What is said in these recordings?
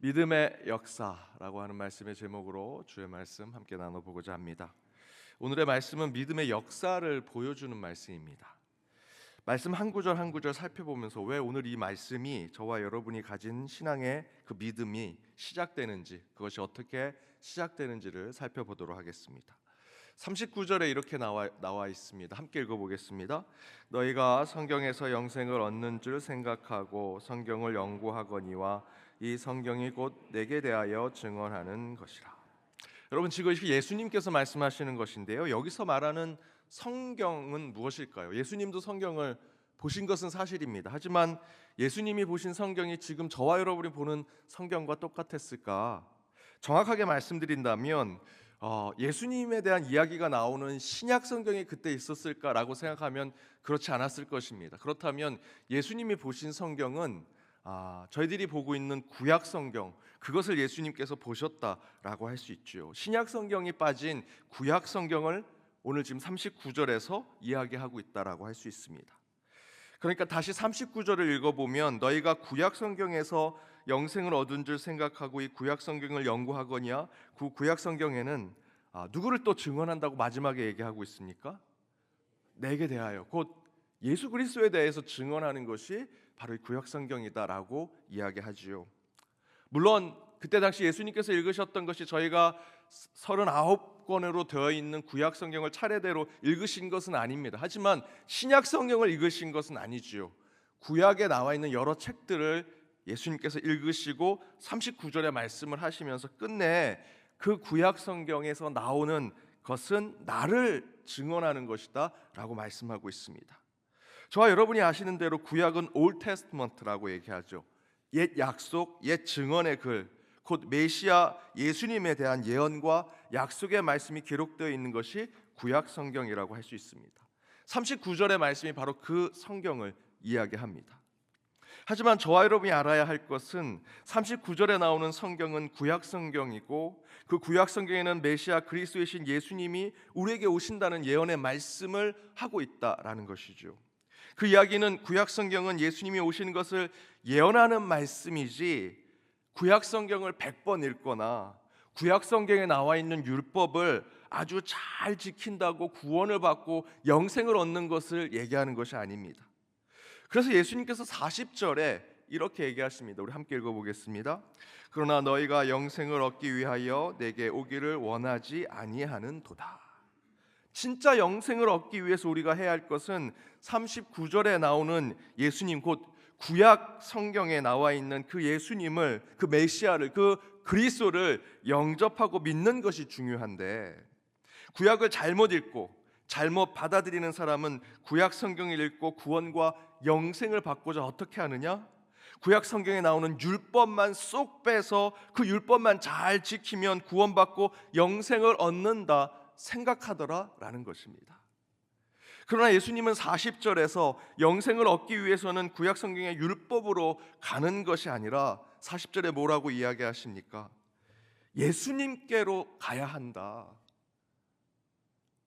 믿음의 역사라고 하는 말씀의 제목으로 주의 말씀 함께 나눠보고자 합니다. 오늘의 말씀은 믿음의 역사를 보여주는 말씀입니다. 말씀 한 구절 한 구절 살펴보면서 왜 오늘 이 말씀이 저와 여러분이 가진 신앙의 그 믿음이 시작되는지, 그것이 어떻게 시작되는지를 살펴보도록 하겠습니다. 39절에 이렇게 나와 있습니다. 함께 읽어보겠습니다. 너희가 성경에서 영생을 얻는 줄 생각하고 성경을 연구하거니와 이 성경이 곧 내게 대하여 증언하는 것이라. 여러분, 지금 예수님께서 말씀하시는 것인데요, 여기서 말하는 성경은 무엇일까요? 예수님도 성경을 보신 것은 사실입니다. 하지만 예수님이 보신 성경이 지금 저와 여러분이 보는 성경과 똑같았을까? 정확하게 말씀드린다면 예수님에 대한 이야기가 나오는 신약 성경이 그때 있었을까라고 생각하면 그렇지 않았을 것입니다. 그렇다면 예수님이 보신 성경은 저희들이 보고 있는 구약 성경, 그것을 예수님께서 보셨다라고 할 수 있죠. 신약 성경이 빠진 구약 성경을 오늘 지금 39절에서 이야기하고 있다라고 할 수 있습니다. 그러니까 다시 39절을 읽어보면 너희가 구약 성경에서 영생을 얻은 줄 생각하고 이 구약 성경을 연구하거냐, 그 구약 성경에는 누구를 또 증언한다고 마지막에 얘기하고 있습니까? 내게 대하여, 곧 예수 그리스도에 대해서 증언하는 것이 바로 이 구약 성경이다라고 이야기하지요. 물론 그때 당시 예수님께서 읽으셨던 것이 저희가 39권으로 되어 있는 구약 성경을 차례대로 읽으신 것은 아닙니다. 하지만 신약 성경을 읽으신 것은 아니지요. 구약에 나와 있는 여러 책들을 예수님께서 읽으시고 39절의 말씀을 하시면서 끝내 그 구약 성경에서 나오는 것은 나를 증언하는 것이다 라고 말씀하고 있습니다. 저와 여러분이 아시는 대로 구약은 Old Testament라고 얘기하죠. 옛 약속, 옛 증언의 글, 곧 메시아 예수님에 대한 예언과 약속의 말씀이 기록되어 있는 것이 구약 성경이라고 할 수 있습니다. 39절의 말씀이 바로 그 성경을 이야기합니다. 하지만 저와 여러분이 알아야 할 것은 39절에 나오는 성경은 구약 성경이고, 그 구약 성경에는 메시아 그리스도이신 예수님이 우리에게 오신다는 예언의 말씀을 하고 있다라는 것이죠. 그 이야기는 구약 성경은 예수님이 오시는 것을 예언하는 말씀이지, 구약 성경을 100번 읽거나 구약 성경에 나와 있는 율법을 아주 잘 지킨다고 구원을 받고 영생을 얻는 것을 얘기하는 것이 아닙니다. 그래서 예수님께서 40절에 이렇게 얘기하십니다. 우리 함께 읽어보겠습니다. 그러나 너희가 영생을 얻기 위하여 내게 오기를 원하지 아니하는도다. 진짜 영생을 얻기 위해서 우리가 해야 할 것은 39절에 나오는 예수님, 곧 구약 성경에 나와 있는 그 예수님을, 그 메시아를, 그 그리스도를 영접하고 믿는 것이 중요한데, 구약을 잘못 읽고 잘못 받아들이는 사람은 구약 성경을 읽고 구원과 영생을 받고자 어떻게 하느냐? 구약 성경에 나오는 율법만 쏙 빼서 그 율법만 잘 지키면 구원받고 영생을 얻는다 생각하더라라는 것입니다. 그러나 예수님은 40절에서 영생을 얻기 위해서는 구약 성경의 율법으로 가는 것이 아니라 40절에 뭐라고 이야기하십니까? 예수님께로 가야 한다.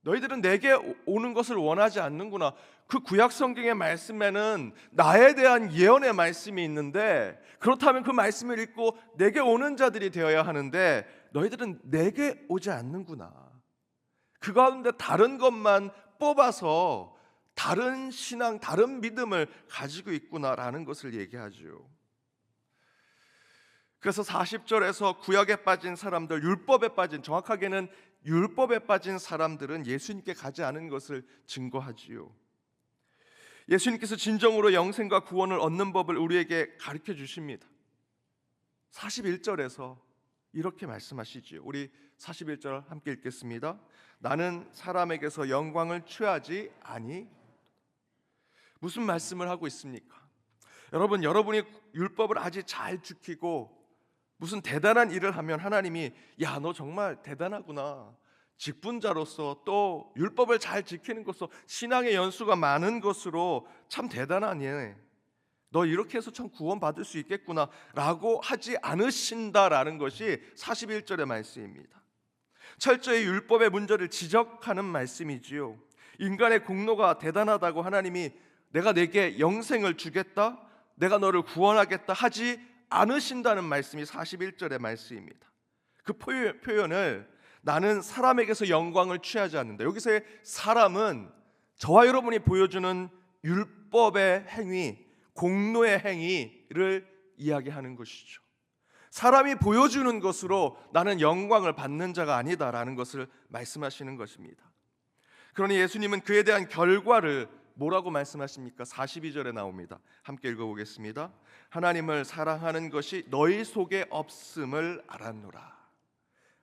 너희들은 내게 오는 것을 원하지 않는구나. 그 구약 성경의 말씀에는 나에 대한 예언의 말씀이 있는데, 그렇다면 그 말씀을 읽고 내게 오는 자들이 되어야 하는데 너희들은 내게 오지 않는구나. 그 가운데 다른 것만 뽑아서 다른 신앙, 다른 믿음을 가지고 있구나라는 것을 얘기하죠. 그래서 40절에서 구약에 빠진 사람들, 율법에 빠진, 정확하게는 율법에 빠진 사람들은 예수님께 가지 않은 것을 증거하지요. 예수님께서 진정으로 영생과 구원을 얻는 법을 우리에게 가르쳐 주십니다. 41절에서 이렇게 말씀하시지요. 우리 41절 함께 읽겠습니다. 나는 사람에게서 영광을 취하지 아니. 무슨 말씀을 하고 있습니까? 여러분이 율법을 아주 잘 지키고 무슨 대단한 일을 하면 하나님이 야, 너 정말 대단하구나, 직분자로서 또 율법을 잘 지키는 것으로 신앙의 연수가 많은 것으로 참 대단하네, 너 이렇게 해서 참 구원받을 수 있겠구나 라고 하지 않으신다라는 것이 41절의 말씀입니다. 철저히 율법의 문제를 지적하는 말씀이지요. 인간의 공로가 대단하다고 하나님이 내가 내게 영생을 주겠다, 내가 너를 구원하겠다 하지 않으신다는 말씀이 41절의 말씀입니다. 그 표현을 나는 사람에게서 영광을 취하지 않는다. 여기서의 사람은 저와 여러분이 보여주는 율법의 행위, 공로의 행위를 이야기하는 것이죠. 사람이 보여주는 것으로 나는 영광을 받는 자가 아니다라는 것을 말씀하시는 것입니다. 그러니 예수님은 그에 대한 결과를 뭐라고 말씀하십니까? 42절에 나옵니다. 함께 읽어보겠습니다. 하나님을 사랑하는 것이 너희 속에 없음을 알았노라.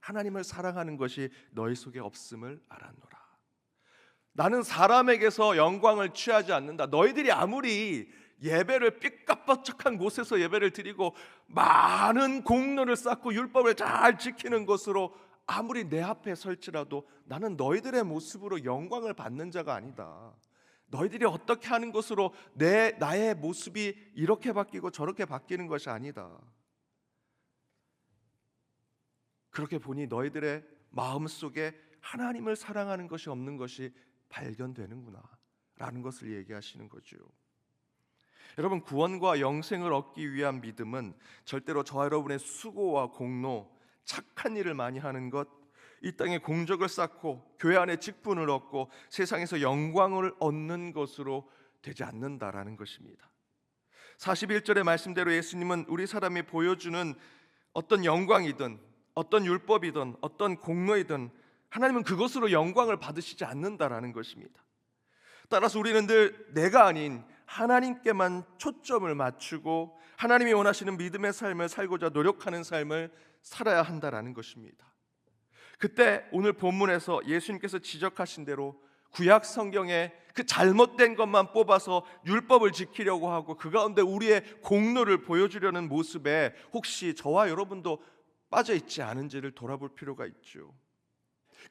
하나님을 사랑하는 것이 너희 속에 없음을 알았노라. 나는 사람에게서 영광을 취하지 않는다. 너희들이 아무리 예배를 삐까뻔쩍한 곳에서 예배를 드리고 많은 공로를 쌓고 율법을 잘 지키는 것으로 아무리 내 앞에 설치라도 나는 너희들의 모습으로 영광을 받는 자가 아니다. 너희들이 어떻게 하는 것으로 나의 모습이 이렇게 바뀌고 저렇게 바뀌는 것이 아니다. 그렇게 보니 너희들의 마음속에 하나님을 사랑하는 것이 없는 것이 발견되는구나 라는 것을 얘기하시는 거죠. 여러분, 구원과 영생을 얻기 위한 믿음은 절대로 저와 여러분의 수고와 공로, 착한 일을 많이 하는 것, 이 땅에 공적을 쌓고 교회 안에 직분을 얻고 세상에서 영광을 얻는 것으로 되지 않는다라는 것입니다. 41절의 말씀대로 예수님은 우리 사람이 보여주는 어떤 영광이든 어떤 율법이든 어떤 공로이든 하나님은 그것으로 영광을 받으시지 않는다라는 것입니다. 따라서 우리는 늘 내가 아닌 하나님께만 초점을 맞추고 하나님이 원하시는 믿음의 삶을 살고자 노력하는 삶을 살아야 한다라는 것입니다. 그때 오늘 본문에서 예수님께서 지적하신 대로 구약 성경에 그 잘못된 것만 뽑아서 율법을 지키려고 하고 그 가운데 우리의 공로를 보여주려는 모습에 혹시 저와 여러분도 빠져 있지 않은지를 돌아볼 필요가 있죠.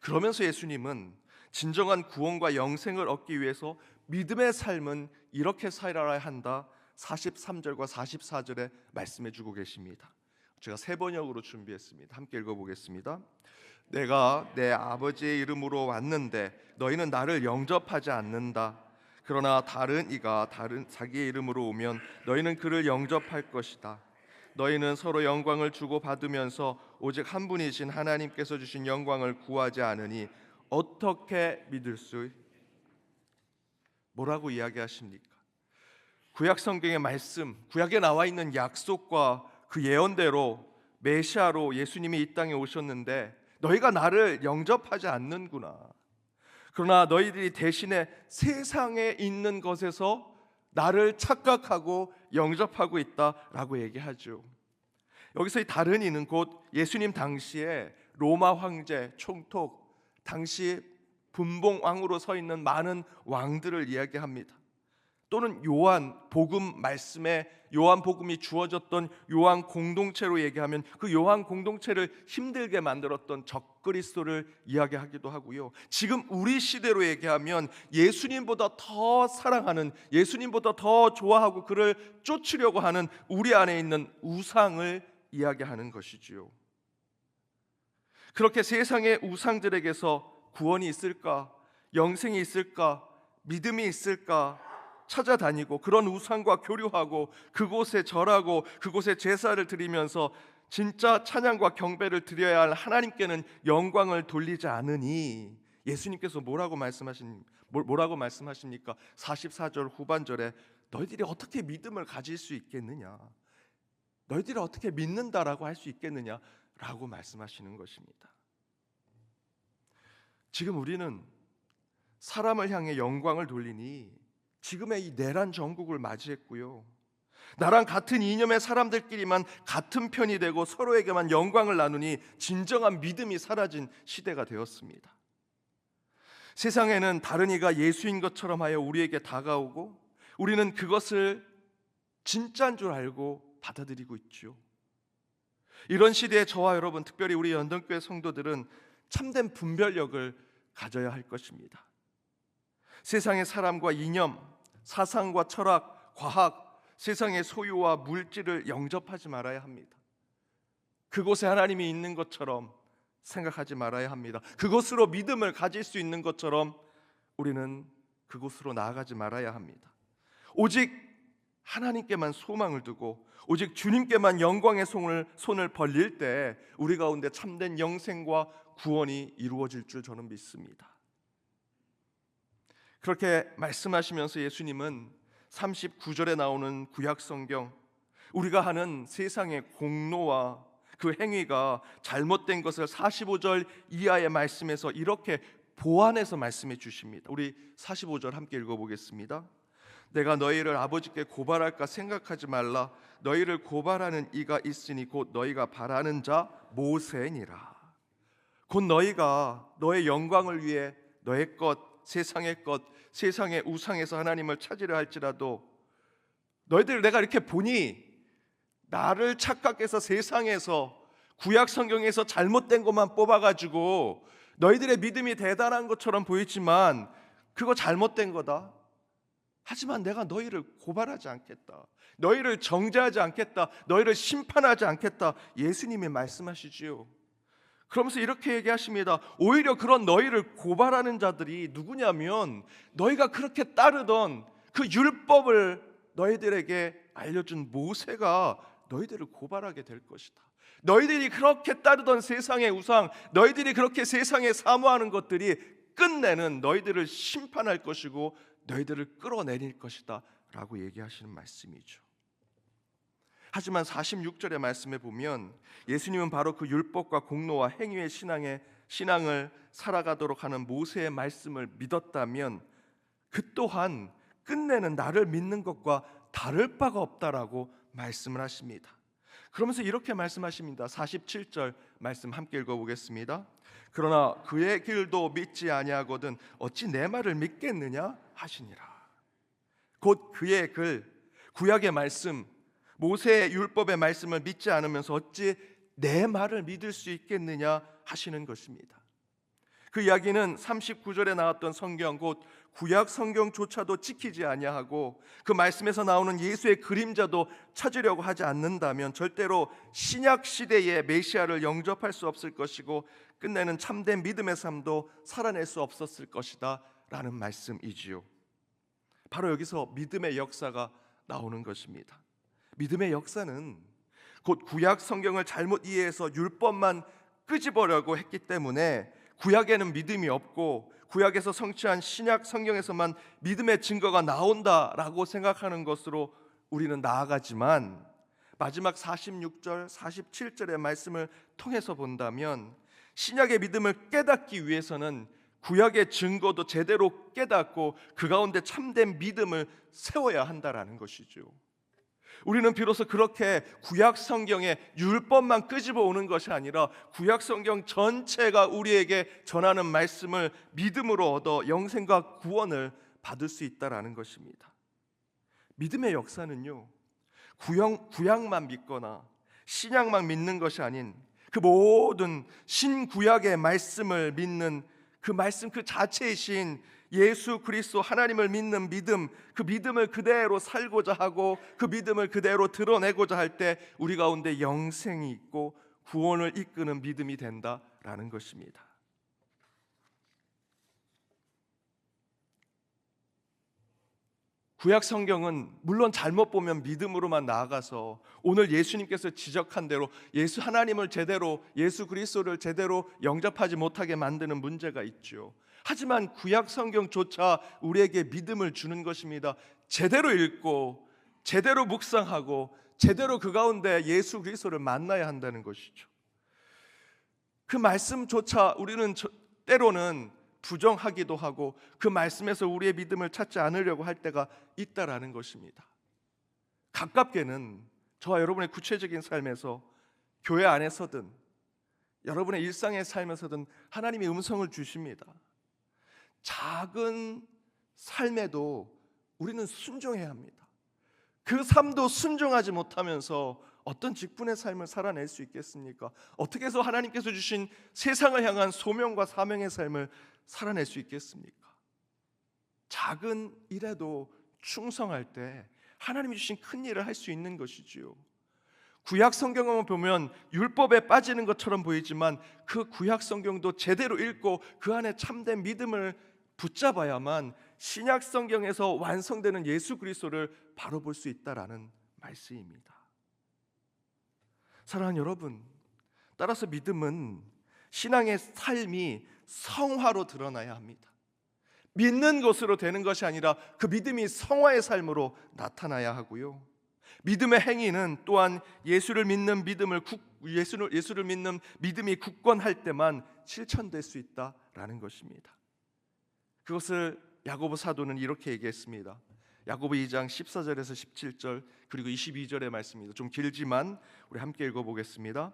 그러면서 예수님은 진정한 구원과 영생을 얻기 위해서 믿음의 삶은 이렇게 살아야 한다. 43절과 44절에 말씀해 주고 계십니다. 제가 세 번역으로 준비했습니다. 함께 읽어보겠습니다. 내가 내 아버지의 이름으로 왔는데 너희는 나를 영접하지 않는다. 그러나 다른 이가 자기의 이름으로 오면 너희는 그를 영접할 것이다. 너희는 서로 영광을 주고받으면서 오직 한 분이신 하나님께서 주신 영광을 구하지 않으니 어떻게 믿을 수? 뭐라고 이야기하십니까? 구약 성경의 말씀, 구약에 나와 있는 약속과 그 예언대로 메시아로 예수님이 이 땅에 오셨는데 너희가 나를 영접하지 않는구나. 그러나 너희들이 대신에 세상에 있는 것에서 나를 착각하고 영접하고 있다라고 얘기하죠. 여기서 이 다른 이는 곧 예수님 당시에 로마 황제 총독, 당시 분봉왕으로 서 있는 많은 왕들을 이야기합니다. 또는 요한 복음 말씀에 요한 복음이 주어졌던 요한 공동체로 얘기하면 그 요한 공동체를 힘들게 만들었던 적그리스도를 이야기하기도 하고요. 지금 우리 시대로 얘기하면 예수님보다 더 사랑하는, 예수님보다 더 좋아하고 그를 쫓으려고 하는 우리 안에 있는 우상을 이야기하는 것이지요. 그렇게 세상의 우상들에게서 구원이 있을까, 영생이 있을까, 믿음이 있을까 찾아다니고 그런 우상과 교류하고 그곳에 절하고 그곳에 제사를 드리면서 진짜 찬양과 경배를 드려야 할 하나님께는 영광을 돌리지 않으니 예수님께서 뭐라고 말씀하십니까? 44절 후반절에 너희들이 어떻게 믿음을 가질 수 있겠느냐, 너희들이 어떻게 믿는다라고 할 수 있겠느냐 라고 말씀하시는 것입니다. 지금 우리는 사람을 향해 영광을 돌리니 지금의 이 내란 정국을 맞이했고요, 나랑 같은 이념의 사람들끼리만 같은 편이 되고 서로에게만 영광을 나누니 진정한 믿음이 사라진 시대가 되었습니다. 세상에는 다른 이가 예수인 것처럼 하여 우리에게 다가오고 우리는 그것을 진짜인 줄 알고 받아들이고 있죠. 이런 시대에 저와 여러분, 특별히 우리 연동교회 성도들은 참된 분별력을 가져야 할 것입니다. 세상의 사람과 이념, 사상과 철학, 과학, 세상의 소유와 물질을 영접하지 말아야 합니다. 그곳에 하나님이 있는 것처럼 생각하지 말아야 합니다. 그곳으로 믿음을 가질 수 있는 것처럼 우리는 그곳으로 나아가지 말아야 합니다. 오직 하나님께만 소망을 두고 오직 주님께만 영광의 손을 벌릴 때 우리 가운데 참된 영생과 구원이 이루어질 줄 저는 믿습니다. 그렇게 말씀하시면서 예수님은 39절에 나오는 구약 성경, 우리가 하는 세상의 공로와 그 행위가 잘못된 것을 45절 이하의 말씀에서 이렇게 보완해서 말씀해 주십니다. 우리 45절 함께 읽어보겠습니다. 내가 너희를 아버지께 고발할까 생각하지 말라. 너희를 고발하는 이가 있으니 곧 너희가 바라는 자 모세니라. 곧 너희가 너의 영광을 위해 너의 것, 세상의 우상에서 하나님을 찾으려 할지라도 너희들 내가 이렇게 보니 나를 착각해서 세상에서 구약 성경에서 잘못된 것만 뽑아가지고 너희들의 믿음이 대단한 것처럼 보이지만 그거 잘못된 거다. 하지만 내가 너희를 고발하지 않겠다. 너희를 정죄하지 않겠다. 너희를 심판하지 않겠다. 예수님이 말씀하시지요. 그러면서 이렇게 얘기하십니다. 오히려 그런 너희를 고발하는 자들이 누구냐면 너희가 그렇게 따르던 그 율법을 너희들에게 알려준 모세가 너희들을 고발하게 될 것이다. 너희들이 그렇게 따르던 세상의 우상, 너희들이 그렇게 세상에 사모하는 것들이 끝내는 너희들을 심판할 것이고 너희들을 끌어내릴 것이다 라고 얘기하시는 말씀이죠. 하지만 46절의 말씀에 보면 예수님은 바로 그 율법과 공로와 행위의 신앙을 살아가도록 하는 모세의 말씀을 믿었다면 그 또한 끝내는 나를 믿는 것과 다를 바가 없다라고 말씀을 하십니다. 그러면서 이렇게 말씀하십니다. 47절 말씀 함께 읽어보겠습니다. 그러나 그의 길도 믿지 아니하거든 어찌 내 말을 믿겠느냐 하시니라. 곧 그의 글, 구약의 말씀, 모세의 율법의 말씀을 믿지 않으면서 어찌 내 말을 믿을 수 있겠느냐 하시는 것입니다. 그 이야기는 39절에 나왔던 성경, 곧 구약 성경조차도 지키지 아니하고 그 말씀에서 나오는 예수의 그림자도 찾으려고 하지 않는다면 절대로 신약 시대의 메시아를 영접할 수 없을 것이고 끝내는 참된 믿음의 삶도 살아낼 수 없었을 것이다 라는 말씀이지요. 바로 여기서 믿음의 역사가 나오는 것입니다. 믿음의 역사는 곧 구약 성경을 잘못 이해해서 율법만 끄집으려고 했기 때문에 구약에는 믿음이 없고 구약에서 성취한 신약 성경에서만 믿음의 증거가 나온다라고 생각하는 것으로 우리는 나아가지만 마지막 46절, 47절의 말씀을 통해서 본다면 신약의 믿음을 깨닫기 위해서는 구약의 증거도 제대로 깨닫고 그 가운데 참된 믿음을 세워야 한다라는 것이죠. 우리는 비로소 그렇게 구약 성경의 율법만 끄집어 오는 것이 아니라 구약 성경 전체가 우리에게 전하는 말씀을 믿음으로 얻어 영생과 구원을 받을 수 있다라는 것입니다. 믿음의 역사는요, 구약만 믿거나 신약만 믿는 것이 아닌 그 모든 신구약의 말씀을 믿는 그 말씀 그 자체이신 예수 그리스도 하나님을 믿는 믿음, 그 믿음을 그대로 살고자 하고 그 믿음을 그대로 드러내고자 할 때 우리 가운데 영생이 있고 구원을 이끄는 믿음이 된다라는 것입니다. 구약 성경은 물론 잘못 보면 믿음으로만 나아가서 오늘 예수님께서 지적한 대로 예수 하나님을 제대로, 예수 그리스도를 제대로 영접하지 못하게 만드는 문제가 있죠. 하지만 구약 성경조차 우리에게 믿음을 주는 것입니다. 제대로 읽고 제대로 묵상하고 제대로 그 가운데 예수 그리스도를 만나야 한다는 것이죠. 그 말씀조차 우리는 때로는 부정하기도 하고 그 말씀에서 우리의 믿음을 찾지 않으려고 할 때가 있다라는 것입니다. 가깝게는 저와 여러분의 구체적인 삶에서 교회 안에서든 여러분의 일상의 삶에서든 하나님의 음성을 주십니다. 작은 삶에도 우리는 순종해야 합니다. 그 삶도 순종하지 못하면서 어떤 직분의 삶을 살아낼 수 있겠습니까? 어떻게 해서 하나님께서 주신 세상을 향한 소명과 사명의 삶을 살아낼 수 있겠습니까? 작은 일에도 충성할 때 하나님이 주신 큰 일을 할 수 있는 것이지요. 구약 성경을 보면 율법에 빠지는 것처럼 보이지만 그 구약 성경도 제대로 읽고 그 안에 참된 믿음을 붙잡아야만 신약 성경에서 완성되는 예수 그리스도를 바로 볼 수 있다라는 말씀입니다. 사랑하는 여러분, 따라서 믿음은 신앙의 삶이 성화로 드러나야 합니다. 믿는 것으로 되는 것이 아니라 그 믿음이 성화의 삶으로 나타나야 하고요. 믿음의 행위는 또한 예수를 믿는 믿음이 굳건할 때만 실천될 수 있다라는 것입니다. 그것을 야고보 사도는 이렇게 얘기했습니다. 야고보 2장 14절에서 17절 그리고 22절의 말씀입니다. 좀 길지만 우리 함께 읽어보겠습니다.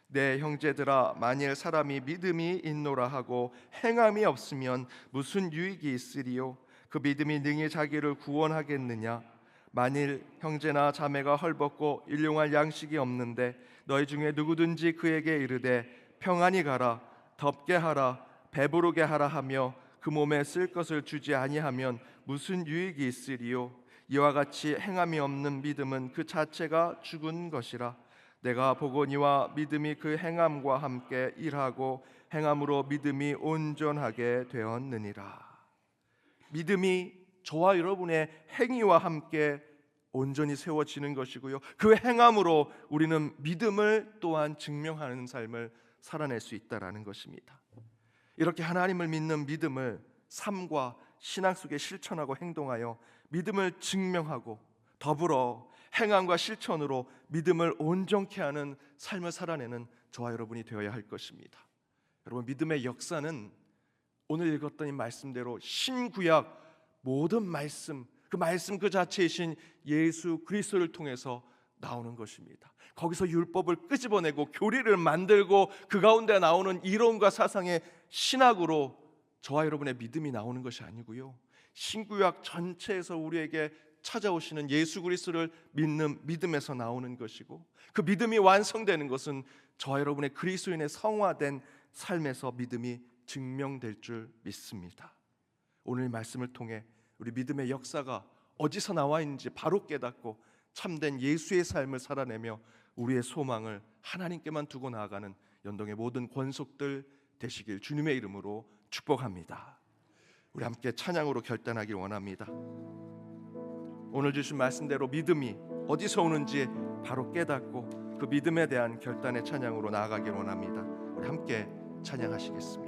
내 형제들아, 만일 사람이 믿음이 있노라 하고 행함이 없으면 무슨 유익이 있으리요? 그 믿음이 능히 자기를 구원하겠느냐? 만일 형제나 자매가 헐벗고 일용할 양식이 없는데 너희 중에 누구든지 그에게 이르되 평안히 가라, 덥게 하라, 배부르게 하라 하며 그 몸에 쓸 것을 주지 아니하면 무슨 유익이 있으리요? 이와 같이 행함이 없는 믿음은 그 자체가 죽은 것이라. 내가 보거니와 믿음이 그 행함과 함께 일하고 행함으로 믿음이 온전하게 되었느니라. 믿음이 저와 여러분의 행위와 함께 온전히 세워지는 것이고요, 그 행함으로 우리는 믿음을 또한 증명하는 삶을 살아낼 수 있다라는 것입니다. 이렇게 하나님을 믿는 믿음을 삶과 신앙 속에 실천하고 행동하여 믿음을 증명하고 더불어 행함과 실천으로 믿음을 온전케 하는 삶을 살아내는 저와 여러분이 되어야 할 것입니다. 여러분, 믿음의 역사는 오늘 읽었던 이 말씀대로 신구약 모든 말씀, 그 말씀 그 자체이신 예수 그리스도를 통해서 나오는 것입니다. 거기서 율법을 끄집어내고 교리를 만들고 그 가운데 나오는 이론과 사상의 신학으로 저와 여러분의 믿음이 나오는 것이 아니고요, 신구약 전체에서 우리에게 찾아오시는 예수 그리스도를 믿는 믿음에서 나오는 것이고, 그 믿음이 완성되는 것은 저와 여러분의 그리스도인의 성화된 삶에서 믿음이 증명될 줄 믿습니다. 오늘 말씀을 통해 우리 믿음의 역사가 어디서 나와 있는지 바로 깨닫고 참된 예수의 삶을 살아내며 우리의 소망을 하나님께만 두고 나아가는 연동의 모든 권속들 되시길 주님의 이름으로 축복합니다. 우리 함께 찬양으로 결단하길 원합니다. 오늘 주신 말씀대로 믿음이 어디서 오는지 바로 깨닫고 그 믿음에 대한 결단의 찬양으로 나아가길 원합니다. 우리 함께 찬양하시겠습니다.